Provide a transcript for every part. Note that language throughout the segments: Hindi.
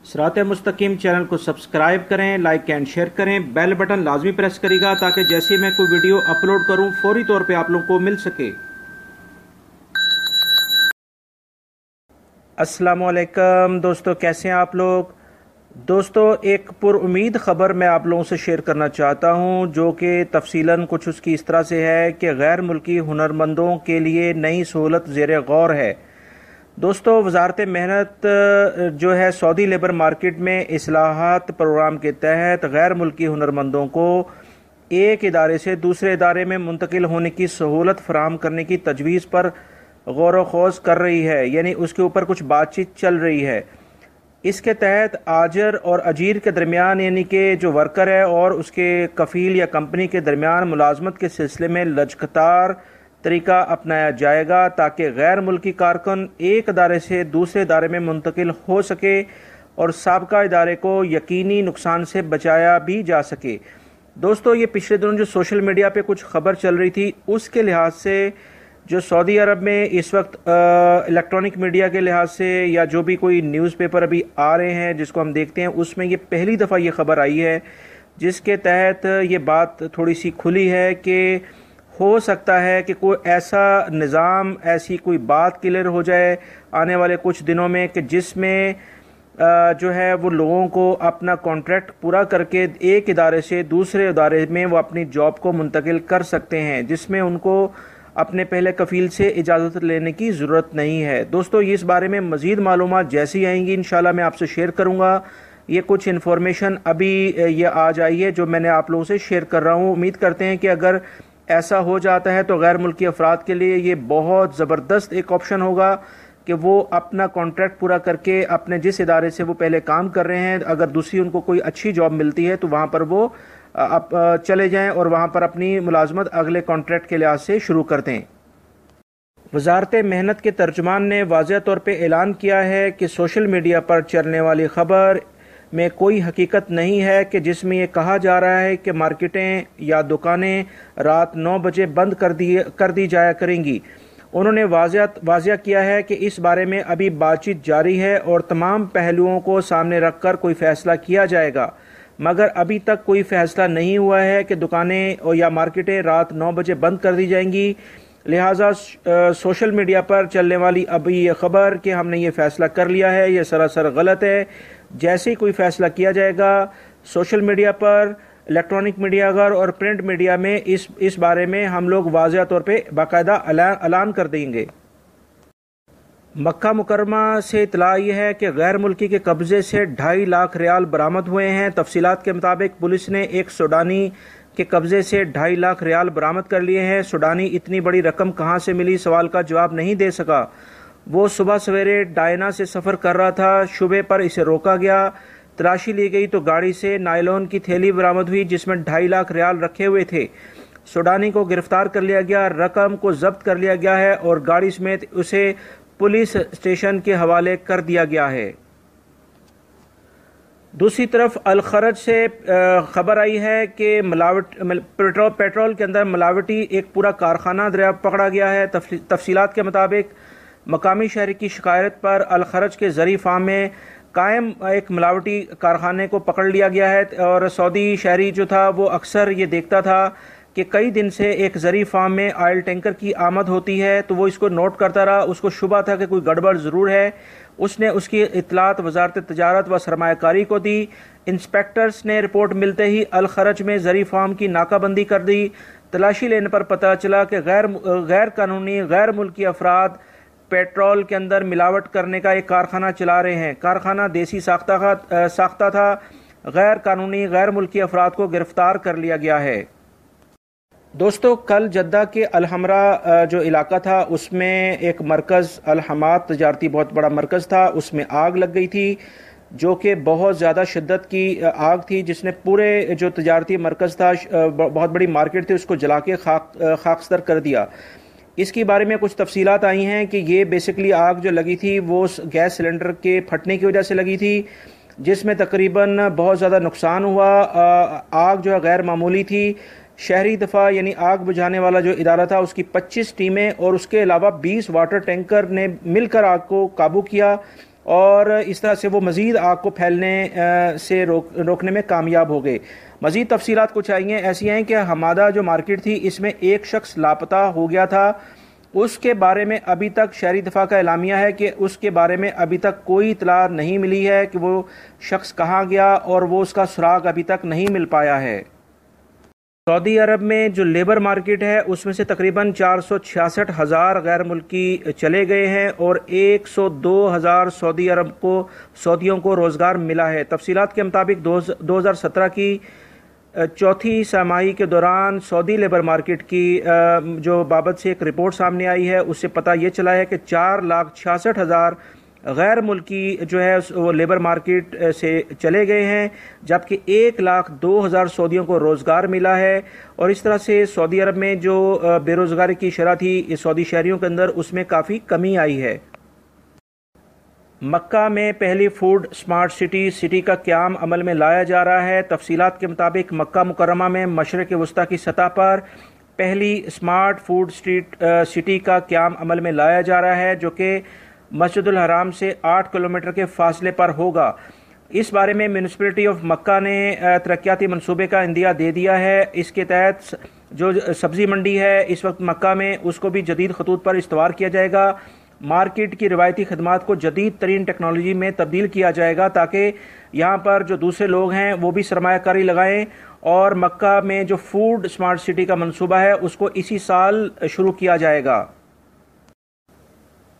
सिरात मुस्तकीम चैनल को सब्सक्राइब करें, लाइक एंड शेयर करें, बेल बटन लाजमी प्रेस करेगा ताकि जैसे ही मैं कोई वीडियो अपलोड करूं फौरी तौर पे आप लोगों को मिल सके। अस्सलामुअलैकुम दोस्तों, कैसे हैं आप लोग। दोस्तों, एक पुरुम्मीद ख़बर मैं आप लोगों से शेयर करना चाहता हूं जो कि तफसीलन कुछ उसकी इस तरह से है कि गैर मुल्की हुनरमंदों के लिए नई सहूलत ज़ेर गौर है। दोस्तों, वजारत मेहनत जो है सऊदी लेबर मार्केट में इस्लाहात प्रोग्राम के तहत गैर मुल्की हुनरमंदों को एक इदारे से दूसरे इदारे में मुंतकिल होने की सहूलत फराहम करने की तजवीज़ पर गौर व खोज कर रही है, यानी उसके ऊपर कुछ बातचीत चल रही है। इसके तहत आजर और अजीर के दरमियान, यानी कि जो वर्कर है और उसके कफ़ील या कंपनी के दरमियान मुलाजमत के सिलसिले में लचकदार तरीका अपनाया जाएगा ताकि गैर मुल्की कारकुन एक इदारे से दूसरे इदारे में मुंतकिल हो सके और साबका इदारे को यकीनी नुकसान से बचाया भी जा सके। दोस्तों, ये पिछले दिनों जो सोशल मीडिया पे कुछ खबर चल रही थी उसके लिहाज से जो सऊदी अरब में इस वक्त इलेक्ट्रॉनिक मीडिया के लिहाज से या जो भी कोई न्यूज़पेपर अभी आ रहे हैं जिसको हम देखते हैं, उसमें ये पहली दफ़ा ये खबर आई है जिसके तहत ये बात थोड़ी सी खुली है कि हो सकता है कि कोई ऐसा निज़ाम, ऐसी कोई बात क्लियर हो जाए आने वाले कुछ दिनों में कि जिसमें जो है वो लोगों को अपना कॉन्ट्रैक्ट पूरा करके एक इदारे से दूसरे इदारे में वो अपनी जॉब को मुंतकिल कर सकते हैं, जिसमें उनको अपने पहले कफ़ील से इजाज़त लेने की ज़रूरत नहीं है। दोस्तों, ये इस बारे में मज़ीद मालूमात जैसी आएंगी इंशाल्लाह मैं आपसे शेयर करूँगा। ये कुछ इन्फॉर्मेशन अभी ये आज आई है जो मैंने आप लोगों से शेयर कर रहा हूँ। उम्मीद करते हैं कि अगर ऐसा हो जाता है तो गैर मुल्की अफराद के लिए ये बहुत ज़बरदस्त एक ऑप्शन होगा कि वो अपना कॉन्ट्रैक्ट पूरा करके अपने जिस इदारे से वो पहले काम कर रहे हैं, अगर दूसरी उनको कोई अच्छी जॉब मिलती है तो वहाँ पर वो चले जाएं और वहाँ पर अपनी मुलाजमत अगले कॉन्ट्रैक्ट के लिहाज से शुरू कर दें। वजारत मेहनत के तर्जुमान ने वाज़ेह तौर पर ऐलान किया है कि सोशल मीडिया पर चलने वाली खबर में कोई हकीकत नहीं है कि जिसमें ये कहा जा रहा है कि मार्केटें या दुकानें रात 9 बजे बंद कर दी जाया करेंगी। उन्होंने वाज़ेह किया है कि इस बारे में अभी बातचीत जारी है और तमाम पहलुओं को सामने रखकर कोई फैसला किया जाएगा, मगर अभी तक कोई फैसला नहीं हुआ है कि दुकानें या मार्केटें रात 9 बजे बंद कर दी जाएंगी। लिहाजा सोशल मीडिया पर चलने वाली अभी ये खबर कि हमने ये फैसला कर लिया है, ये सरासर गलत है। जैसे ही कोई फैसला किया जाएगा सोशल मीडिया पर, इलेक्ट्रॉनिक मीडिया घर और प्रिंट मीडिया में इस बारे में हम लोग वाज़ेह तौर पे बाकायदा ऐलान कर देंगे। मक्का मुकरमा से इतला यह है कि गैर मुल्की के कब्जे से 2.5 लाख रियाल बरामद हुए हैं। तफसीलात के मुताबिक पुलिस ने एक सूडानी के कब्जे से 2.5 लाख रियाल बरामद कर लिए हैं। सूडानी इतनी बड़ी रकम कहाँ से मिली सवाल का जवाब नहीं दे सका। वो सुबह सवेरे डायना से सफ़र कर रहा था, शुबे पर इसे रोका गया, तलाशी ली गई तो गाड़ी से नायलॉन की थैली बरामद हुई जिसमें 2.5 लाख रियाल रखे हुए थे। सूडानी को गिरफ्तार कर लिया गया, रकम को जब्त कर लिया गया है और गाड़ी समेत उसे पुलिस स्टेशन के हवाले कर दिया गया है। दूसरी तरफ अल खरज से खबर आई है कि पेट्रोल के अंदर मिलावटी एक पूरा कारखाना पकड़ा गया है। तफसीलात के मुताबिक मकामी शहरी की शिकायत पर अल खरज के जरी फार्म में कायम एक मिलावटी कारखाने को पकड़ लिया गया है और सऊदी शहरी जो था वो अक्सर ये देखता था कि कई दिन से एक जरी फार्म में ऑयल टैंकर की आमद होती है, तो वो इसको नोट करता रहा। उसको शुबा था कि कोई गड़बड़ ज़रूर है। उसने उसकी इत्तलात वजारत तजारत व सरमायाकारी को दी। इंस्पेक्टर्स ने रिपोर्ट मिलते ही अल खरज में जरी फार्म की नाकाबंदी कर दी। तलाशी लेने पर पता चला कि गैर कानूनी गैर मुल्की अफराद पेट्रोल के अंदर मिलावट करने का एक कारखाना चला रहे हैं। कारखाना देसी साख्ता था। गैर कानूनी गैर मुल्की अफराद को गिरफ्तार कर लिया गया है। दोस्तों, कल जद्दा के अल हमरा जो इलाका था उसमें एक मरकज़ अल हमाद तजारती बहुत बड़ा मरकज़ था, उसमें आग लग गई थी जो कि बहुत ज़्यादा शिद्दत की आग थी जिसने पूरे जो तजारती मरकज़ था, बहुत बड़ी मार्केट थी, उसको जला के खाकस्तर कर दिया। इसके बारे में कुछ तफसीलात आई हैं कि ये बेसिकली आग जो लगी थी वो गैस सिलेंडर के फटने की वजह से लगी थी, जिसमें तकरीबन बहुत ज़्यादा नुकसान हुआ। आग जो है गैर मामूली थी। शहरी दफ़ा यानी आग बुझाने वाला जो इदारा था उसकी 25 टीमें और उसके अलावा 20 वाटर टैंकर ने मिलकर आग को काबू किया। और इस तरह से वो मज़ीद आग को फैलने से रोकने में कामयाब हो गए। मज़ीद तफसीलात कुछ आई हैं, ऐसी हैं कि हमादा जो मार्केट थी इसमें एक शख्स लापता हो गया था। उसके बारे में अभी तक शहरी दफा का एलामिया है कि उसके बारे में अभी तक कोई इतला नहीं मिली है कि वो शख्स कहाँ गया, और वो उसका सुराग अभी तक नहीं मिल पाया है। सऊदी अरब में जो लेबर मार्केट है उसमें से तकरीबन 466,000 गैर मुल्की चले गए हैं और 102,000 सऊदियों को रोज़गार मिला है। तफसीलात के मुताबिक 2017 की चौथी छमाही के दौरान सऊदी लेबर मार्केट की जो बाबत से एक रिपोर्ट सामने आई है, उससे पता ये चला है कि 4,66,000 गैर मुल्की जो है वो लेबर मार्केट से चले गए हैं, जबकि 1,02,000 सऊदियों को रोज़गार मिला है। और इस तरह से सऊदी अरब में जो बेरोज़गारी की शरह थी सऊदी शहरियों के अंदर, उसमें काफ़ी कमी आई है। मक्का में पहली फूड स्मार्ट सिटी का क़याम अमल में लाया जा रहा है। तफसीलात के मुताबिक मक्का मुकर्रमा में मशरिक़ वस्ता की सतह पर पहली स्मार्ट फूड सिटी का क़याम अमल में लाया जा रहा है, जो कि मस्जिदुल हराम से 8 किलोमीटर के फासले पर होगा। इस बारे में म्यूनिसिपैलिटी ऑफ मक्का ने तरक्याती मंसूबे का इंदिया दे दिया है। इसके तहत जो सब्ज़ी मंडी है इस वक्त मक्का में, उसको भी जदीद खतूत पर इस्तवार किया जाएगा। मार्केट की रिवायती खदमात को जदीद तरीन टेक्नोलॉजी में तब्दील किया जाएगा, ताकि यहाँ पर जो दूसरे लोग हैं वो भी सरमायाकारी लगाएं। और मक्का में जो फूड स्मार्ट सिटी का मंसूबा है उसको इसी साल शुरू किया जाएगा।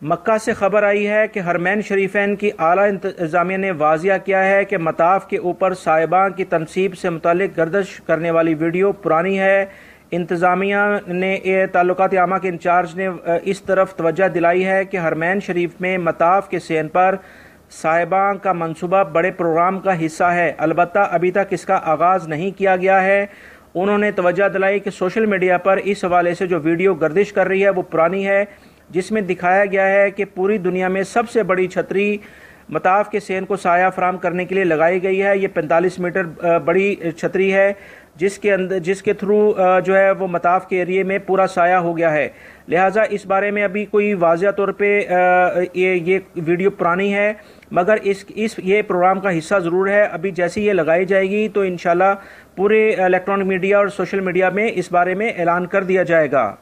मक्का से खबर आई है कि हरमैन शरीफैन की आला इंतजामिया ने वाजिया किया है कि मताफ के ऊपर साहिबान की तनसीब से मुतालिक गर्दिश करने वाली वीडियो पुरानी है। इंतजामिया ने ताल्लुकात आमा के इंचार्ज ने इस तरफ तवज्जो दिलाई है कि हरमैन शरीफ में मताफ के सेन पर साहिबान का मंसूबा बड़े प्रोग्राम का हिस्सा है, अलबत्ता अभी तक इसका आगाज़ नहीं किया गया है। उन्होंने तवज्जो दिलाई कि सोशल मीडिया पर इस हवाले से जो वीडियो गर्दिश कर रही है वो पुरानी है, जिसमें दिखाया गया है कि पूरी दुनिया में सबसे बड़ी छतरी मताफ के सेन को साया फराम करने के लिए लगाई गई है। ये 45 मीटर बड़ी छतरी है, जिसके थ्रू जो है वो मताफ के एरिए में पूरा साया हो गया है। लिहाजा इस बारे में अभी कोई वाज़िया तौर पे ये वीडियो पुरानी है, मगर ये प्रोग्राम का हिस्सा ज़रूर है। अभी जैसे ये लगाई जाएगी तो इंशाल्लाह पूरे इलेक्ट्रॉनिक मीडिया और सोशल मीडिया में इस बारे में ऐलान कर दिया जाएगा।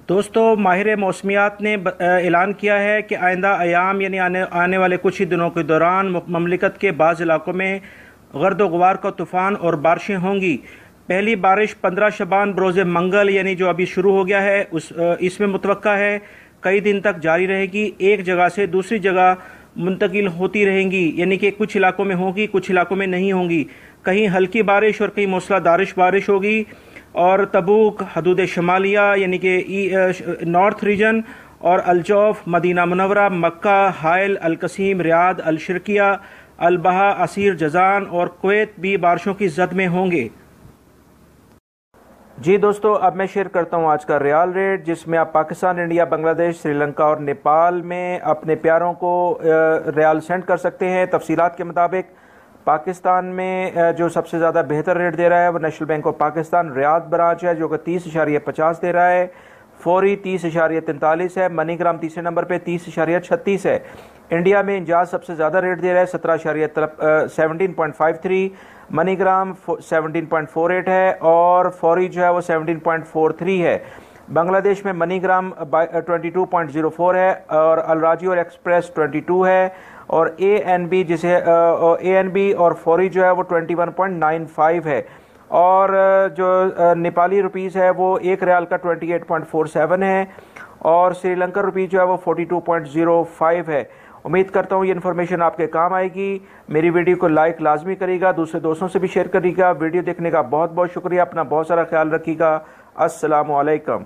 दोस्तों, माहिर मौसमियात ने ऐलान किया है कि आइंदा अयाम यानी आने वाले कुछ ही दिनों के दौरान ममलिकत के बाज़ इलाकों में गर्द गुबार का तूफ़ान और बारिशें होंगी। पहली बारिश 15 शबान बरोज़ मंगल यानी जो अभी शुरू हो गया है इसमें मुतवक्का है कई दिन तक जारी रहेगी। एक जगह से दूसरी जगह मुंतकिल होती रहेंगी, यानी कि कुछ इलाकों में होगी, कुछ इलाकों में नहीं होंगी। कहीं हल्की बारिश और कहीं मूसलाधार बारिश होगी। और तबूक, हदूद शमालिया यानी कि नॉर्थ रीजन और अलजौफ, मदीना मुनव्वरा, मक्का, हाइल, अलकसीम, रियाद, अलशर्किया, अलबहा, असीर, जजान और कुवैत भी बारिशों की जद में होंगे। जी दोस्तों, अब मैं शेयर करता हूँ आज का रियाल रेट, जिसमें आप पाकिस्तान, इंडिया, बांग्लादेश, श्रीलंका और नेपाल में अपने प्यारों को रियाल सेंड कर सकते हैं। तफसीलात के मुताबिक पाकिस्तान में जो सबसे ज़्यादा बेहतर रेट दे रहा है वो national bank of Pakistan Riyadh branch है, जो कि 30.50 दे रहा है। फौरी 30.43 है। मनीग्राम तीसरे नंबर पे 30.36 है। इंडिया में इंजाज सबसे ज़्यादा रेट दे रहा है 17.53। मनीग्राम 17.48 है और फौरी जो है वो 17.43 है। बांग्लादेश में मनीग्राम 22.04 है और अलराजी और एक्सप्रेस 22 है और ANB और फौरी जो है वो 21.95 है। और जो नेपाली रुपीज़ है वो एक रियाल का 28.47 है और श्रीलंका रुपीज़ जो है वो 42.05 है। उम्मीद करता हूँ ये इन्फॉर्मेशन आपके काम आएगी। मेरी वीडियो को लाइक लाजमी करिएगा, दूसरे दोस्तों से भी शेयर करिएगा। वीडियो देखने का बहुत बहुत शुक्रिया। अपना बहुत सारा ख्याल रखिएगा। अस्सलामु अलैकुम।